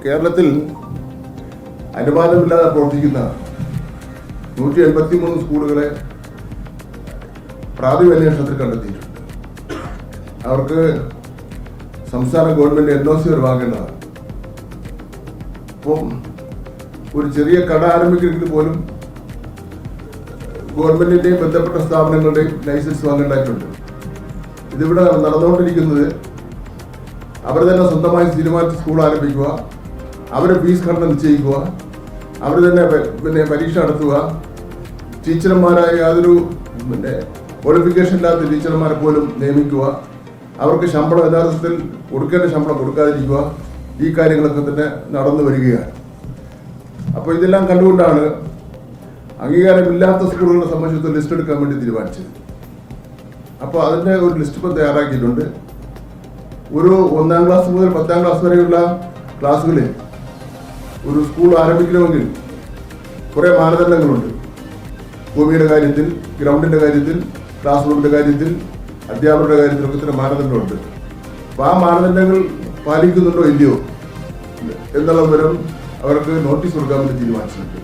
കേരളത്തിൽ അനുവാദമില്ലാതെ പ്രവർത്തിക്കുന്ന 183 സ്കൂളുകളെ പ്രാഥമിക അന്വേഷണത്തിൽ കണ്ടെത്തിയിട്ടുണ്ട്. അവർക്ക് സംസ്ഥാന ഗവൺമെന്റ് NOC വാങ്ങേണ്ടതാണ്. അപ്പം ഒരു ചെറിയ കട ആരംഭിക്കണമെങ്കിൽ പോലും ഗവൺമെന്റിന്റെയും ബന്ധപ്പെട്ട സ്ഥാപനങ്ങളുടെയും ലൈസൻസ് വാങ്ങേണ്ടതായിട്ടുണ്ട്. ഇതിവിടെ നടന്നുകൊണ്ടിരിക്കുന്നത് അവർ തന്നെ സ്വന്തമായി തീരുമാനിച്ച് സ്കൂൾ ആരംഭിക്കുക, അവരെ ഫീസ് ഘടന നിശ്ചയിക്കുക, അവർ തന്നെ പരീക്ഷ നടത്തുക, ടീച്ചർമാരായ യാതൊരു ക്വാളിഫിക്കേഷൻ ഇല്ലാത്ത ടീച്ചർമാരെ പോലും നിയമിക്കുക, അവർക്ക് ശമ്പളം യഥാർത്ഥത്തിൽ കൊടുക്കേണ്ട ശമ്പളം കൊടുക്കാതിരിക്കുക, ഈ കാര്യങ്ങളൊക്കെ തന്നെ നടന്നു വരികയാണ്. അപ്പോൾ ഇതെല്ലാം കണ്ടുകൊണ്ടാണ് അംഗീകാരമില്ലാത്ത സ്കൂളുകളെ സംബന്ധിച്ച് ലിസ്റ്റ് എടുക്കാൻ വേണ്ടി തീരുമാനിച്ചത്. അപ്പോൾ അതിൻ്റെ ഒരു ലിസ്റ്റ് ഇപ്പം തയ്യാറാക്കിയിട്ടുണ്ട്. ഒരു 1ാം ക്ലാസ് മുതൽ 10ാം ക്ലാസ് വരെയുള്ള ക്ലാസ്സുകളിൽ ഒരു സ്കൂൾ ആരംഭിക്കണമെങ്കിൽ കുറേ മാനദണ്ഡങ്ങളുണ്ട്. ഭൂമിയുടെ കാര്യത്തിൽ, ഗ്രൗണ്ടിൻ്റെ കാര്യത്തിൽ, ക്ലാസ് റൂമിൻ്റെ കാര്യത്തിൽ, അധ്യാപകരുടെ കാര്യത്തിലൊക്കെ ഇത്ര മാനദണ്ഡമുണ്ട്. അപ്പോൾ ആ മാനദണ്ഡങ്ങൾ പാലിക്കുന്നുണ്ടോ ഇല്ലയോ എന്നുള്ള വിവരം അവർക്ക് നോട്ടീസ് കൊടുക്കാൻ വേണ്ടി തീരുമാനിച്ചിട്ടുണ്ട്.